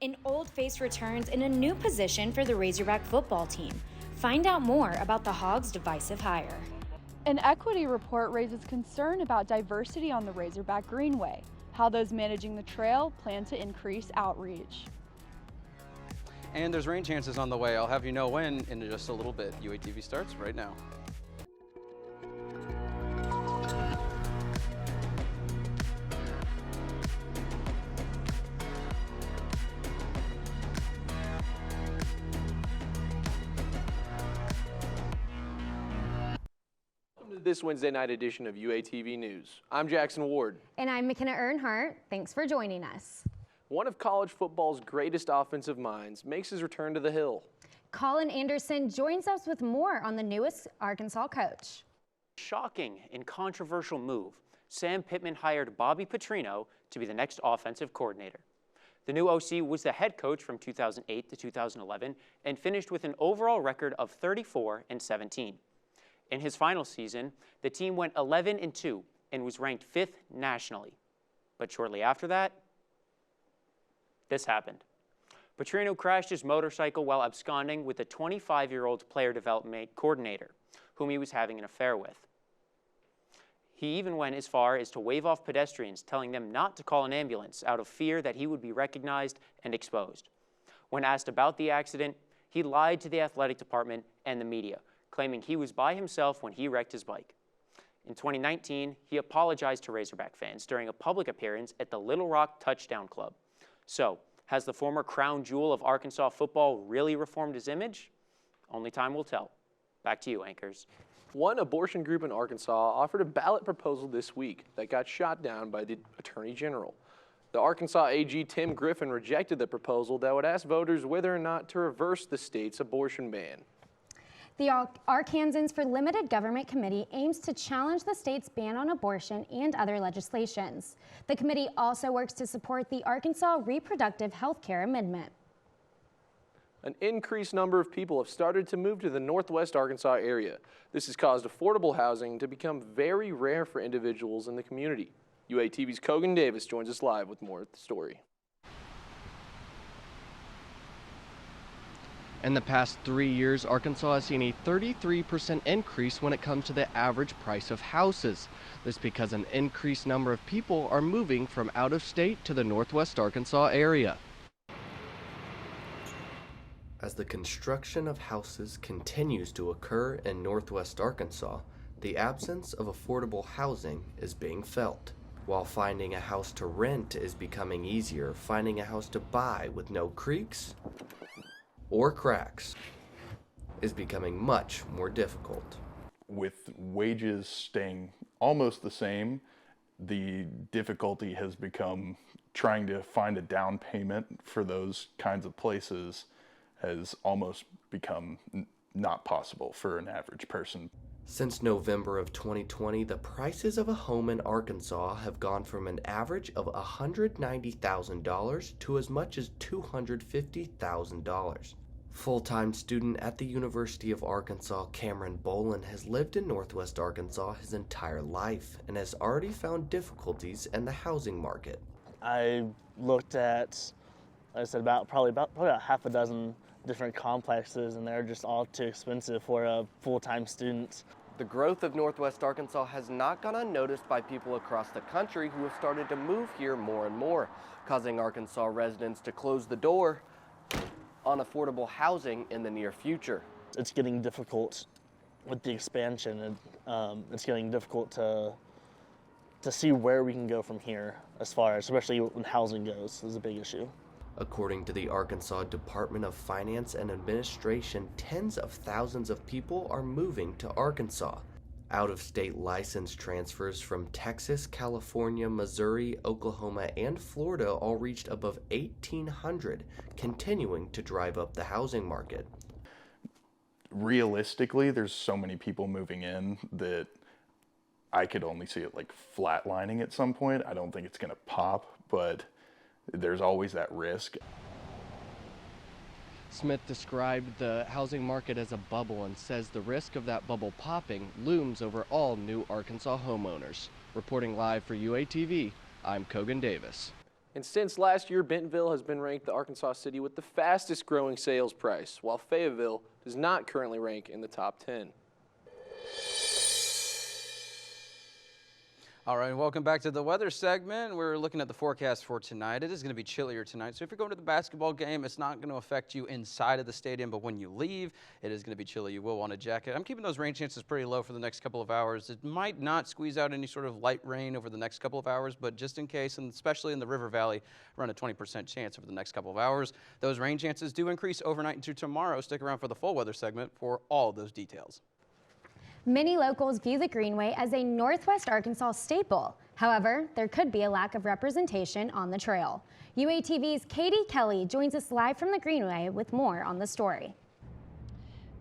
An old face returns in a new position for the Razorback football team. Find out more about the Hogs' divisive hire. An equity report raises concern about diversity on the Razorback Greenway, how those managing the trail plan to increase outreach. And there's rain chances on the way. I'll have you know when in just a little bit. UATV starts right now. This Wednesday night edition of UATV News. I'm Jackson Ward. And I'm McKenna Earnhardt. Thanks for joining us. One of college football's greatest offensive minds makes his return to the Hill. Colin Anderson joins us with more on the newest Arkansas coach. Shocking and controversial move. Sam Pittman hired Bobby Petrino to be the next offensive coordinator. The new OC was the head coach from 2008 to 2011 and finished with an overall record of 34-17. In his final season, the team went 11-2 and was ranked 5th nationally. But shortly after that, this happened. Petrino crashed his motorcycle while absconding with a 25-year-old player development coordinator, whom he was having an affair with. He even went as far as to wave off pedestrians, telling them not to call an ambulance out of fear that he would be recognized and exposed. When asked about the accident, he lied to the athletic department and the media, claiming he was by himself when he wrecked his bike. In 2019, he apologized to Razorback fans during a public appearance at the Little Rock Touchdown Club. So, has the former crown jewel of Arkansas football really reformed his image? Only time will tell. Back to you, anchors. One abortion group in Arkansas offered a ballot proposal this week that got shot down by the Attorney General. The Arkansas AG Tim Griffin rejected the proposal that would ask voters whether or not to reverse the state's abortion ban. The Arkansans for Limited Government Committee aims to challenge the state's ban on abortion and other legislations. The committee also works to support the Arkansas Reproductive Health Care Amendment. An increased number of people have started to move to the northwest Arkansas area. This has caused affordable housing to become very rare for individuals in the community. UATV's Kogan Davis joins us live with more of the story. In the past 3 years, Arkansas has seen a 33% increase when it comes to the average price of houses. This because an increased number of people are moving from out of state to the northwest Arkansas area. As the construction of houses continues to occur in northwest Arkansas, the absence of affordable housing is being felt. While finding a house to rent is becoming easier, finding a house to buy with no creaks or cracks is becoming much more difficult. With wages staying almost the same, the difficulty has become trying to find a down payment for those kinds of places has almost become not possible for an average person. Since November of 2020, the prices of a home in Arkansas have gone from an average of $190,000 to as much as $250,000. Full-time student at the University of Arkansas, Cameron Bolin, has lived in northwest Arkansas his entire life and has already found difficulties in the housing market. I looked at, like I said, probably about half a dozen different complexes, and they're just all too expensive for a full-time student. The growth of northwest Arkansas has not gone unnoticed by people across the country who have started to move here more and more, causing Arkansas residents to close the door on affordable housing in the near future. It's getting difficult with the expansion, and it's getting difficult to see where we can go from here as far as, especially when housing goes, is a big issue. According to the Arkansas Department of Finance and Administration, tens of thousands of people are moving to Arkansas. Out-of-state license transfers from Texas, California, Missouri, Oklahoma, and Florida all reached above 1,800, continuing to drive up the housing market. Realistically, there's so many people moving in that I could only see it like flatlining at some point. I don't think it's going to pop, but there's always that risk. Smith described the housing market as a bubble and says the risk of that bubble popping looms over all new Arkansas homeowners. Reporting live for UATV, I'm Kogan Davis. And since last year, Bentonville has been ranked the Arkansas city with the fastest growing sales price, while Fayetteville does not currently rank in the top 10. All right, welcome back to the weather segment. We're looking at the forecast for tonight. It is going to be chillier tonight, so if you're going to the basketball game, it's not going to affect you inside of the stadium, but when you leave, it is going to be chilly. You will want a jacket. I'm keeping those rain chances pretty low for the next couple of hours. It might not squeeze out any sort of light rain over the next couple of hours, but just in case, and especially in the River Valley, run a 20% chance over the next couple of hours. Those rain chances do increase overnight into tomorrow. Stick around for the full weather segment for all of those details. Many locals view the Greenway as a Northwest Arkansas staple. However, there could be a lack of representation on the trail. UATV's Katie Kelly joins us live from the Greenway with more on the story.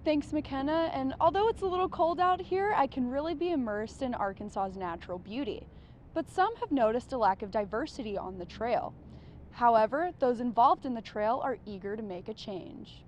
Thanks, McKenna. And although it's a little cold out here, I can really be immersed in Arkansas's natural beauty. But some have noticed a lack of diversity on the trail. However, those involved in the trail are eager to make a change.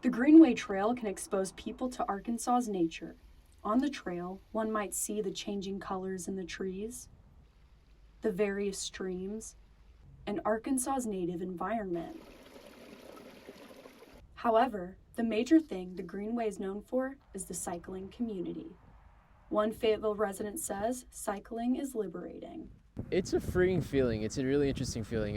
The Greenway Trail can expose people to Arkansas's nature. On the trail, one might see the changing colors in the trees, the various streams, and Arkansas's native environment. However, the major thing the Greenway is known for is the cycling community. One Fayetteville resident says cycling is liberating. It's a freeing feeling. It's a really interesting feeling.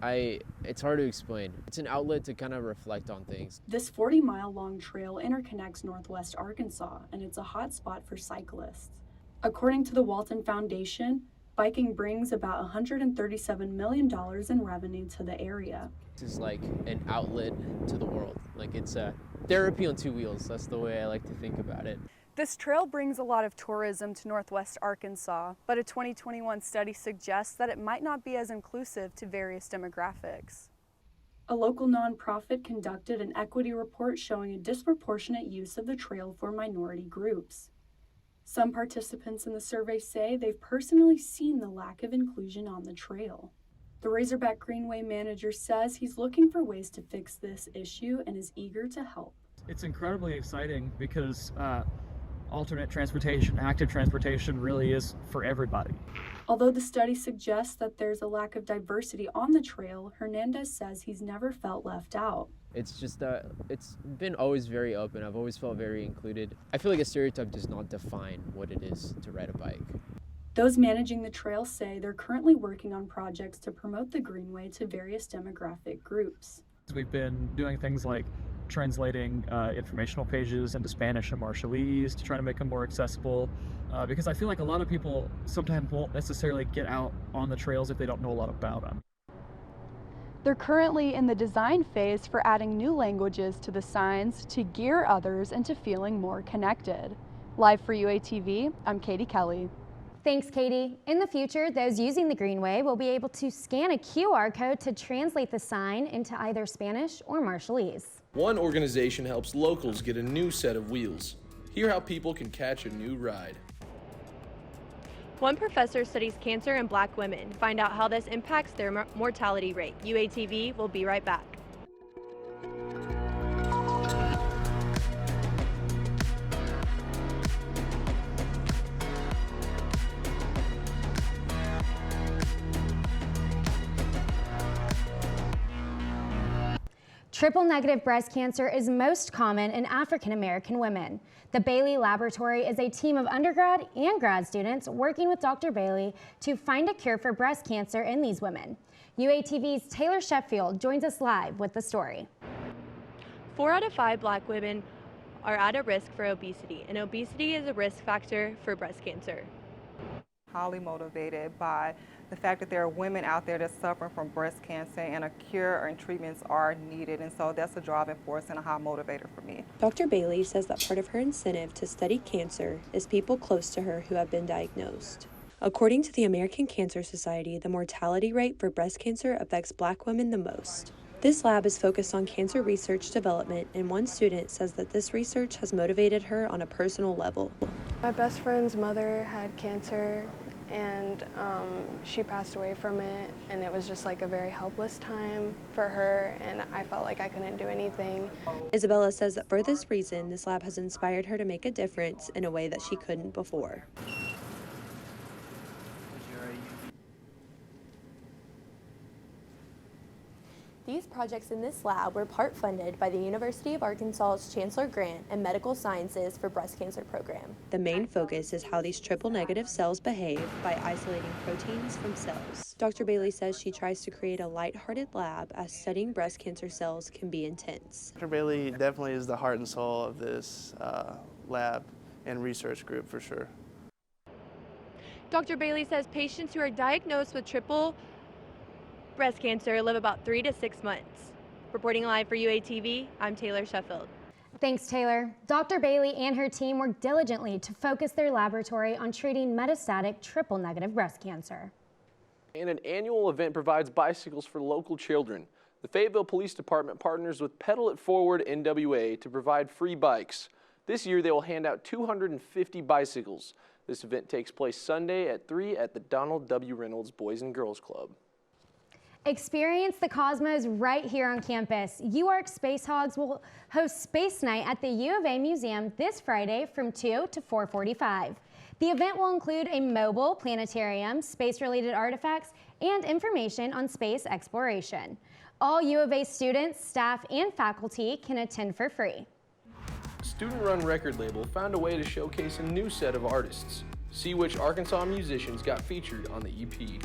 It's hard to explain. It's an outlet to kind of reflect on things. This 40-mile-long trail interconnects Northwest Arkansas, and it's a hot spot for cyclists. According to the Walton Foundation, biking brings about $137 million in revenue to the area. This is like an outlet to the world. Like it's a therapy on two wheels. That's the way I like to think about it. This trail brings a lot of tourism to Northwest Arkansas, but a 2021 study suggests that it might not be as inclusive to various demographics. A local nonprofit conducted an equity report showing a disproportionate use of the trail for minority groups. Some participants in the survey say they've personally seen the lack of inclusion on the trail. The Razorback Greenway manager says he's looking for ways to fix this issue and is eager to help. It's incredibly exciting because alternate transportation, active transportation really is for everybody. Although the study suggests that there's a lack of diversity on the trail, Hernandez says he's never felt left out. It's just it's been always very open. I've always felt very included. I feel like a stereotype does not define what it is to ride a bike. Those managing the trail say they're currently working on projects to promote the Greenway to various demographic groups. We've been doing things like translating informational pages into Spanish and Marshallese to try to make them more accessible because I feel like a lot of people sometimes won't necessarily get out on the trails if they don't know a lot about them. They're currently in the design phase for adding new languages to the signs to gear others into feeling more connected. Live for UATV, I'm Katie Kelly. Thanks, Katie. In the future, those using the Greenway will be able to scan a QR code to translate the sign into either Spanish or Marshallese. One organization helps locals get a new set of wheels. Hear how people can catch a new ride. One professor studies cancer in Black women. Find out how this impacts their mortality rate. UATV will be right back. Triple-negative breast cancer is most common in African American women. The Bailey Laboratory is a team of undergrad and grad students working with Dr. Bailey to find a cure for breast cancer in these women. UATV's Taylor Sheffield joins us live with the story. 4 out of 5 Black women are at a risk for obesity, and obesity is a risk factor for breast cancer. Highly motivated by the fact that there are women out there that suffer from breast cancer and a cure and treatments are needed, and so that's a driving force and a high motivator for me. Dr. Bailey says that part of her incentive to study cancer is people close to her who have been diagnosed. According to the American Cancer Society, the mortality rate for breast cancer affects Black women the most. This lab is focused on cancer research development, and one student says that this research has motivated her on a personal level. My best friend's mother had cancer, and she passed away from it, and it was just like a very helpless time for her, and I felt like I couldn't do anything. Isabella says that for this reason, this lab has inspired her to make a difference in a way that she couldn't before. These projects in this lab were part funded by the University of Arkansas's Chancellor Grant and Medical Sciences for Breast Cancer program. The main focus is how these triple-negative cells behave by isolating proteins from cells. Dr. Bailey says she tries to create a lighthearted lab as studying breast cancer cells can be intense. Dr. Bailey definitely is the heart and soul of this lab and research group for sure. Dr. Bailey says patients who are diagnosed with triple breast cancer live about 3 to 6 months. Reporting live for UATV, I'm Taylor Sheffield. Thanks, Taylor. Dr. Bailey and her team worked diligently to focus their laboratory on treating metastatic triple-negative breast cancer. And an annual event provides bicycles for local children. The Fayetteville Police Department partners with Pedal It Forward NWA to provide free bikes. This year they will hand out 250 bicycles. This event takes place Sunday at 3 at the Donald W. Reynolds Boys and Girls Club. Experience the cosmos right here on campus. UARK Space Hogs will host Space Night at the U of A Museum this Friday from 2 to 4:45. The event will include a mobile planetarium, space-related artifacts, and information on space exploration. All U of A students, staff, and faculty can attend for free. Student-run record label found a way to showcase a new set of artists. See which Arkansas musicians got featured on the EP.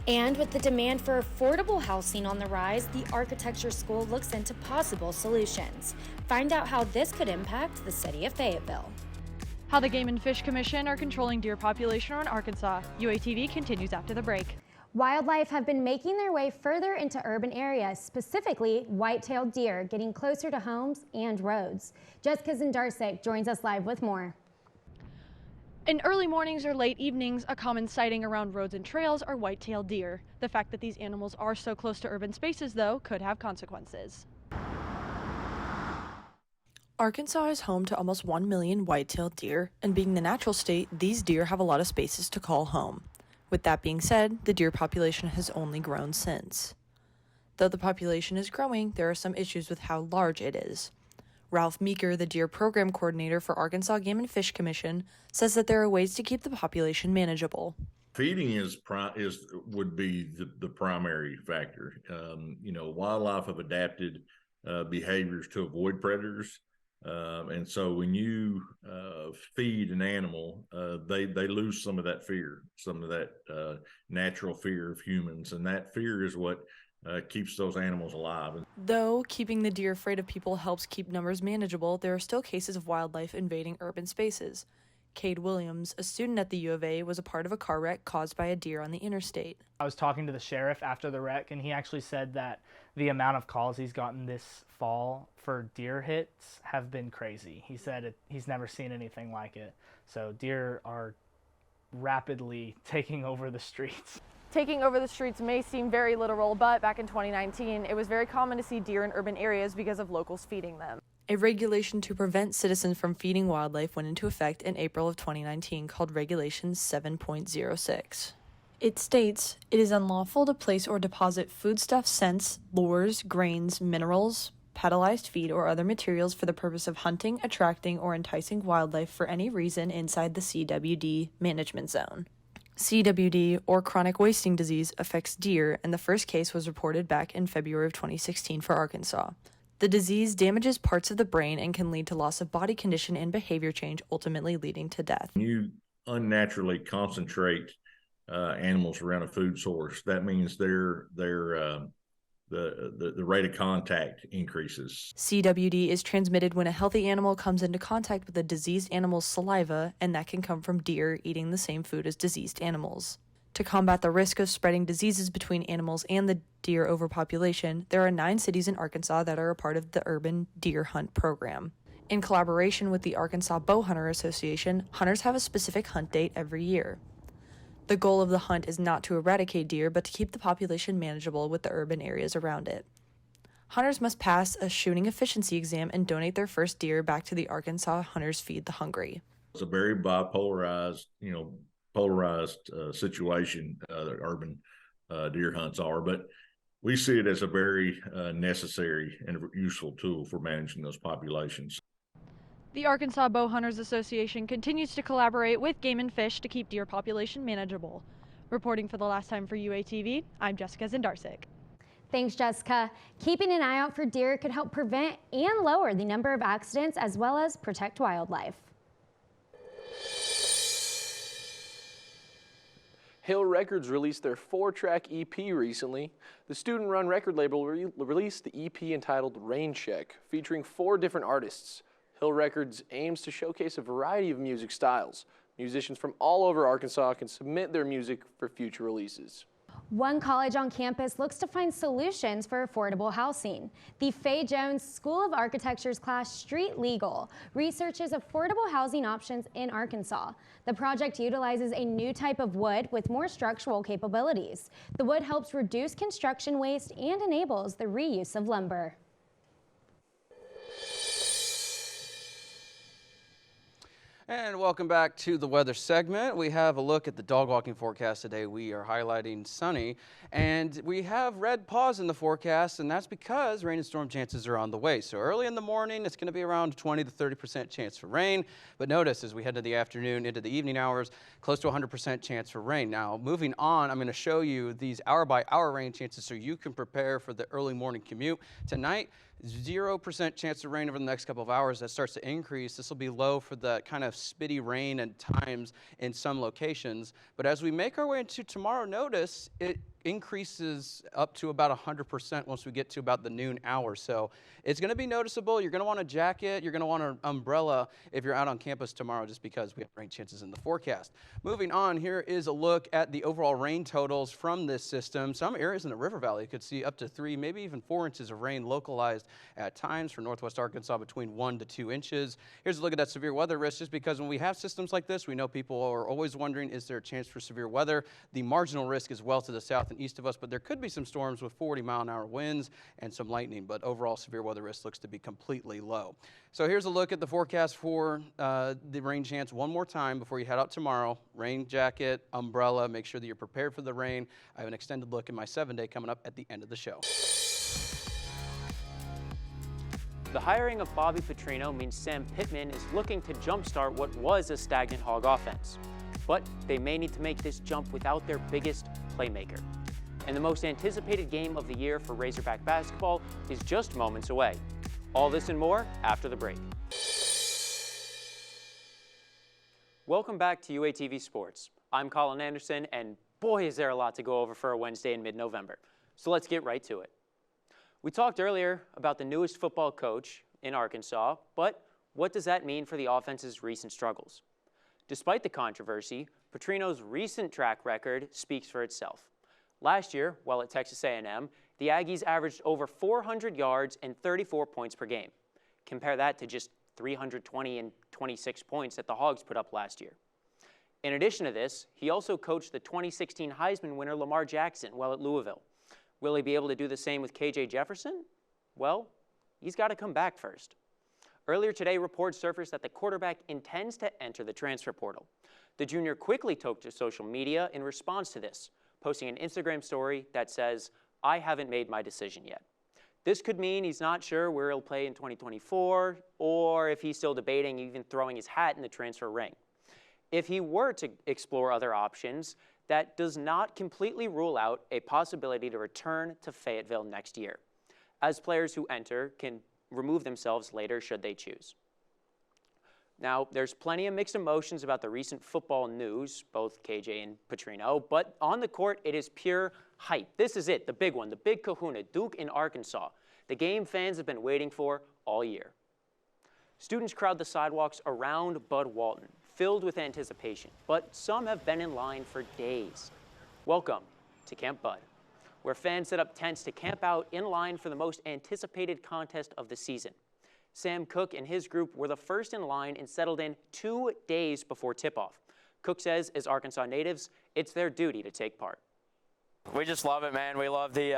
And with the demand for affordable housing on the rise, the Architecture School looks into possible solutions. Find out how this could impact the city of Fayetteville. How the Game and Fish Commission are controlling deer population around Arkansas. UATV continues after the break. Wildlife have been making their way further into urban areas, specifically white-tailed deer getting closer to homes and roads. Jessica Zendarczyk joins us live with more. In early mornings or late evenings, a common sighting around roads and trails are white-tailed deer. The fact that these animals are so close to urban spaces, though, could have consequences. Arkansas is home to almost 1 million white-tailed deer, and being the natural state, these deer have a lot of spaces to call home. With that being said, the deer population has only grown since. Though the population is growing, there are some issues with how large it is. Ralph Meeker, the deer program coordinator for Arkansas Game and Fish Commission, says that there are ways to keep the population manageable. Feeding would be the primary factor. Wildlife have adapted behaviors to avoid predators, and so when you feed an animal, they lose some of that fear, some of that natural fear of humans, and that fear is what keeps those animals alive. Though keeping the deer afraid of people helps keep numbers manageable, there are still cases of wildlife invading urban spaces. Cade Williams, a student at the U of A, was a part of a car wreck caused by a deer on the interstate. I was talking to the sheriff after the wreck, and he actually said that the amount of calls he's gotten this fall for deer hits have been crazy. He said he's never seen anything like it. So deer are rapidly taking over the streets. Taking over the streets may seem very literal, but back in 2019, it was very common to see deer in urban areas because of locals feeding them. A regulation to prevent citizens from feeding wildlife went into effect in April of 2019 called Regulation 7.06. It states, it is unlawful to place or deposit foodstuffs, scents, lures, grains, minerals, pedalized feed, or other materials for the purpose of hunting, attracting, or enticing wildlife for any reason inside the CWD management zone. CWD, or chronic wasting disease, affects deer, and the first case was reported back in February of 2016 for Arkansas. The disease damages parts of the brain and can lead to loss of body condition and behavior change, ultimately leading to death. When you unnaturally concentrate animals around a food source, that means the rate of contact increases. CWD is transmitted when a healthy animal comes into contact with a diseased animal's saliva, and that can come from deer eating the same food as diseased animals. To combat the risk of spreading diseases between animals and the deer overpopulation, there are 9 cities in Arkansas that are a part of the Urban Deer Hunt program. In collaboration with the Arkansas Bowhunter Association, hunters have a specific hunt date every year. The goal of the hunt is not to eradicate deer, but to keep the population manageable with the urban areas around it. Hunters must pass a shooting efficiency exam and donate their first deer back to the Arkansas Hunters Feed the Hungry. It's a very polarized situation that urban deer hunts are, but we see it as a very necessary and useful tool for managing those populations. The Arkansas Bowhunters Association continues to collaborate with Game and Fish to keep deer population manageable. Reporting for the last time for UATV, I'm Jessica Zendarczyk. Thanks, Jessica. Keeping an eye out for deer could help prevent and lower the number of accidents as well as protect wildlife. Hill Records released their 4-track EP recently. The student-run record label released the EP entitled Rain Check, featuring 4 different artists. Hill Records aims to showcase a variety of music styles. Musicians from all over Arkansas can submit their music for future releases. One college on campus looks to find solutions for affordable housing. The Faye Jones School of Architecture's class Street Legal researches affordable housing options in Arkansas. The project utilizes a new type of wood with more structural capabilities. The wood helps reduce construction waste and enables the reuse of lumber. And welcome back to the weather segment. We have a look at the dog walking forecast today. We are highlighting sunny, and we have red pause in the forecast, and that's because rain and storm chances are on the way. So early in the morning, it's going to be around 20 to 30% chance for rain. But notice as we head to the afternoon into the evening hours, close to 100% chance for rain. Now, moving on, I'm going to show you these hour-by-hour rain chances so you can prepare for the early morning commute. Tonight, 0% chance of rain over the next couple of hours. That starts to increase. This will be low for the kind of spitty rain at times in some locations. But as we make our way into tomorrow, notice it increases up to about 100% once we get to about the noon hour. So it's going to be noticeable. You're going to want a jacket. You're going to want an umbrella if you're out on campus tomorrow, just because we have rain chances in the forecast. Moving on, here is a look at the overall rain totals from this system. Some areas in the River Valley could see up to 3, maybe even 4 inches of rain localized at times. For northwest Arkansas, between 1 to 2 inches. Here's a look at that severe weather risk, just because when we have systems like this, we know people are always wondering, is there a chance for severe weather? The marginal risk is well to the south and east of us, but there could be some storms with 40-mile-an-hour winds and some lightning, but overall severe weather risk looks to be completely low. So here's a look at the forecast for the rain chance one more time before you head out tomorrow. Rain jacket, umbrella, make sure that you're prepared for the rain. I have an extended look in my 7-day coming up at the end of the show. The hiring of Bobby Petrino means Sam Pittman is looking to jumpstart what was a stagnant Hog offense. But they may need to make this jump without their biggest playmaker. And the most anticipated game of the year for Razorback basketball is just moments away. All this and more after the break. Welcome back to UATV Sports. I'm Colin Anderson, and boy, is there a lot to go over for a Wednesday in mid-November. So let's get right to it. We talked earlier about the newest football coach in Arkansas, but what does that mean for the offense's recent struggles? Despite the controversy, Petrino's recent track record speaks for itself. Last year, while at Texas A&M, the Aggies averaged over 400 yards and 34 points per game. Compare that to just 320 and 26 points that the Hogs put up last year. In addition to this, he also coached the 2016 Heisman winner Lamar Jackson while at Louisville. Will he be able to do the same with KJ Jefferson? Well, he's got to come back first. Earlier today, reports surfaced that the quarterback intends to enter the transfer portal. The junior quickly took to social media in response to this, posting an Instagram story that says, "I haven't made my decision yet." This could mean he's not sure where he'll play in 2024, or if he's still debating even throwing his hat in the transfer ring. If he were to explore other options, that does not completely rule out a possibility to return to Fayetteville next year, as players who enter can remove themselves later should they choose. Now, there's plenty of mixed emotions about the recent football news, both KJ and Petrino, but on the court, it is pure hype. This is it, the big one, the big kahuna, Duke in Arkansas, the game fans have been waiting for all year. Students crowd the sidewalks around Bud Walton, filled with anticipation, but some have been in line for days. Welcome to Camp Bud, where fans set up tents to camp out in line for the most anticipated contest of the season. Sam Cook and his group were the first in line and settled in 2 days before tip-off. Cook says, as Arkansas natives, it's their duty to take part. We just love it, man. We love the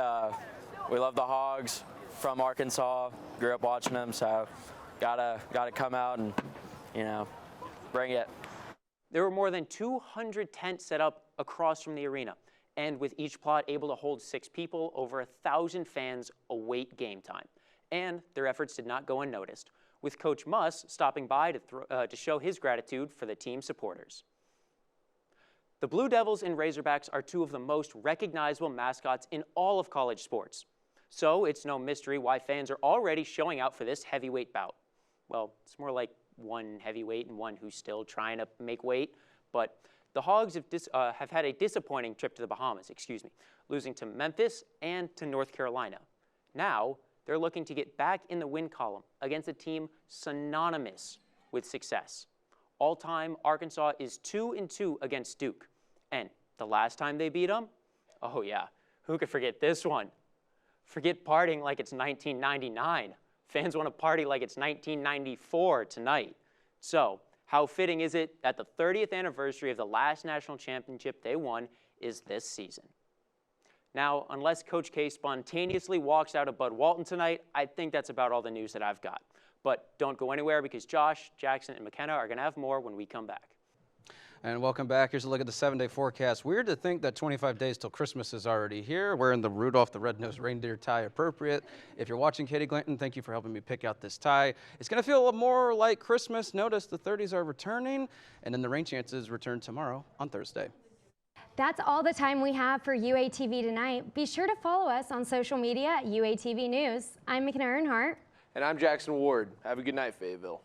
Hogs from Arkansas. Grew up watching them, so gotta come out and, bring it. There were more than 200 tents set up across from the arena, and with each plot able to hold 6 people, over 1,000 fans await game time. And their efforts did not go unnoticed, with Coach Muss stopping by to show his gratitude for the team supporters. The Blue Devils and Razorbacks are 2 of the most recognizable mascots in all of college sports. So it's no mystery why fans are already showing out for this heavyweight bout. Well, it's more like one heavyweight and one who's still trying to make weight, but the Hogs have had a disappointing trip to the Bahamas, losing to Memphis and to North Carolina. Now, they're looking to get back in the win column against a team synonymous with success. All-time, Arkansas is 2-2 against Duke. And the last time they beat them? Oh yeah, who could forget this one? Forget partying like it's 1999. Fans want to party like it's 1994 tonight. So, how fitting is it that the 30th anniversary of the last national championship they won is this season? Now, unless Coach K spontaneously walks out of Bud Walton tonight, I think that's about all the news that I've got. But don't go anywhere because Josh, Jackson, and McKenna are going to have more when we come back. And welcome back. Here's a look at the 7-day forecast. Weird to think that 25 days till Christmas is already here. Wearing the Rudolph the Red-Nosed Reindeer tie appropriate. If you're watching, Katie Glanton, thank you for helping me pick out this tie. It's going to feel more like Christmas. Notice the 30s are returning, and then the rain chances return tomorrow on Thursday. That's all the time we have for UATV tonight. Be sure to follow us on social media at UATV News. I'm McKenna Earnhardt. And I'm Jackson Ward. Have a good night, Fayetteville.